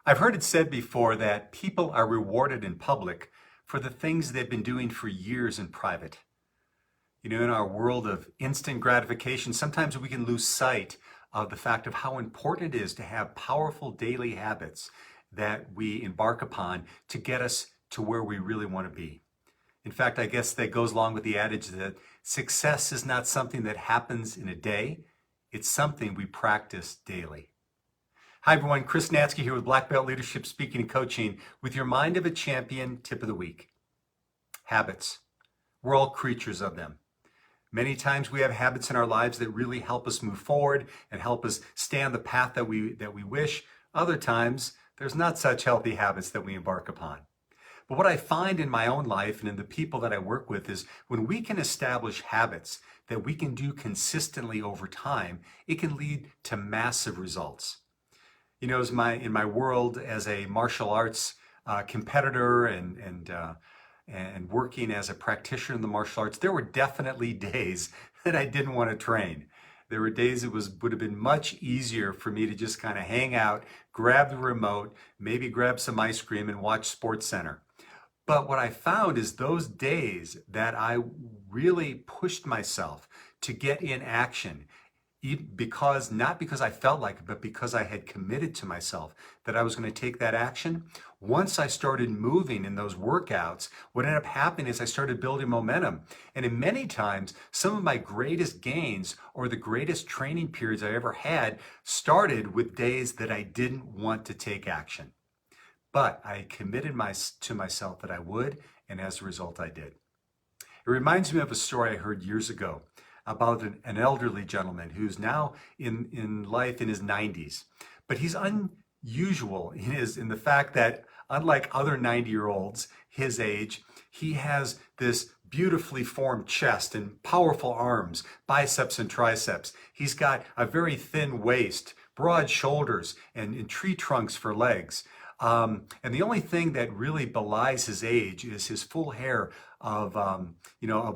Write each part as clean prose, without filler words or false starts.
I've heard it said before that people are rewarded in public for the things they've been doing for years in private. In our world of instant gratification, sometimes we can lose sight of the fact of how important it is to have powerful daily habits that we embark upon to get us to where we really want to be. In fact, I guess that goes along with the adage that success is not something that happens in a day, it's something we practice daily. Hi everyone, Chris Natzke here with Black Belt Leadership Speaking and Coaching with your Mind of a Champion tip of the week. Habits. We're all creatures of them. Many times we have habits in our lives that really help us move forward and help us stay on the path that we wish. Other times, there's not such healthy habits that we embark upon. But what I find in my own life and in the people that I work with is when we can establish habits that we can do consistently over time, it can lead to massive results. As in my world as a martial arts competitor and working as a practitioner in the martial arts, there were definitely days that I didn't want to train. There were days it would have been much easier for me to just kind of hang out, grab the remote, maybe grab some ice cream and watch Sports Center. But what I found is those days that I really pushed myself to get in action, not because I felt like it, but because I had committed to myself that I was going to take that action. Once I started moving in those workouts, what ended up happening is I started building momentum. And in many times, some of my greatest gains or the greatest training periods I ever had started with days that I didn't want to take action. But I committed to myself that I would, and as a result, I did. It reminds me of a story I heard years ago about an elderly gentleman who's now in life in his 90s. But he's unusual in the fact that, unlike other 90-year-olds his age, he has this beautifully formed chest and powerful arms, biceps and triceps. He's got a very thin waist, broad shoulders, and tree trunks for legs. And the only thing that really belies his age is his full hair of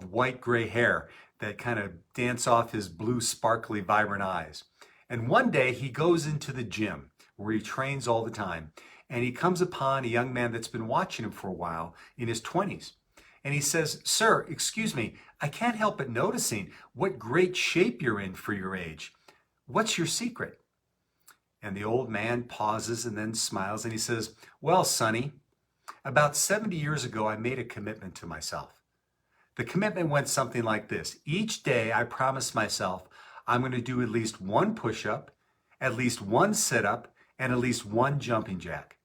white gray hair that kind of dance off his blue, sparkly, vibrant eyes. And one day he goes into the gym where he trains all the time, and he comes upon a young man that's been watching him for a while in his 20s. And he says, "Sir, excuse me, I can't help but noticing what great shape you're in for your age. What's your secret?" And the old man pauses and then smiles and he says, "Well, Sonny, about 70 years ago, I made a commitment to myself. The commitment went something like this. Each day I promised myself I'm going to do at least one push-up, at least one sit-up, and at least one jumping jack."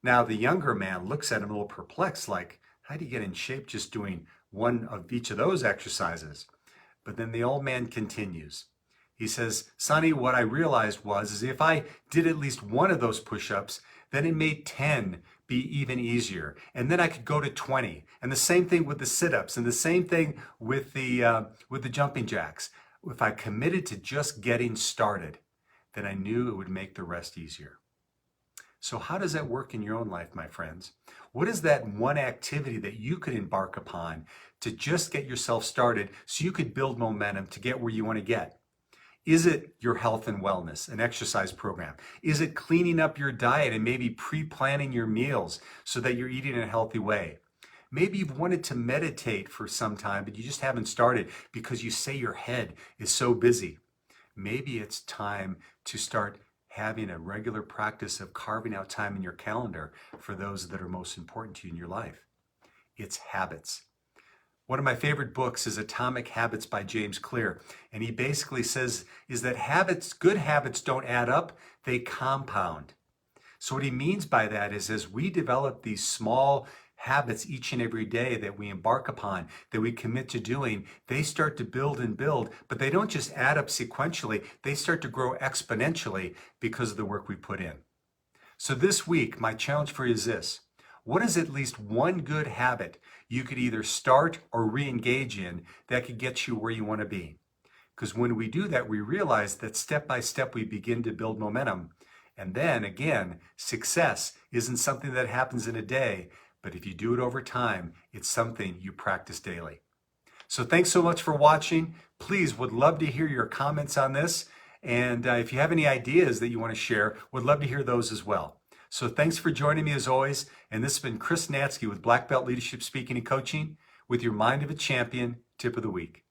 Now the younger man looks at him a little perplexed, like, how do you get in shape just doing one of each of those exercises? But then the old man continues. He says, "Sonny, what I realized is if I did at least one of those push-ups, then it made 10 be even easier. And then I could go to 20. And the same thing with the sit-ups and the same thing with the jumping jacks. If I committed to just getting started, then I knew it would make the rest easier." So how does that work in your own life, my friends? What is that one activity that you could embark upon to just get yourself started so you could build momentum to get where you want to get? Is it your health and wellness, an exercise program? Is it cleaning up your diet and maybe pre-planning your meals so that you're eating in a healthy way? Maybe you've wanted to meditate for some time, but you just haven't started because you say your head is so busy. Maybe it's time to start having a regular practice of carving out time in your calendar for those that are most important to you in your life. It's habits. One of my favorite books is Atomic Habits by James Clear. And he basically says is that good habits don't add up, they compound. So what he means by that is as we develop these small habits each and every day that we embark upon, that we commit to doing, they start to build and build, but they don't just add up sequentially, they start to grow exponentially because of the work we put in. So this week, my challenge for you is this. What is at least one good habit you could either start or re-engage in that could get you where you want to be? Because when we do that, we realize that step by step we begin to build momentum. And then again, success isn't something that happens in a day, but if you do it over time, it's something you practice daily. So thanks so much for watching. Please, would love to hear your comments on this. And if you have any ideas that you want to share, would love to hear those as well. So thanks for joining me as always. And this has been Chris Natzke with Black Belt Leadership Speaking and Coaching with your Mind of a Champion tip of the week.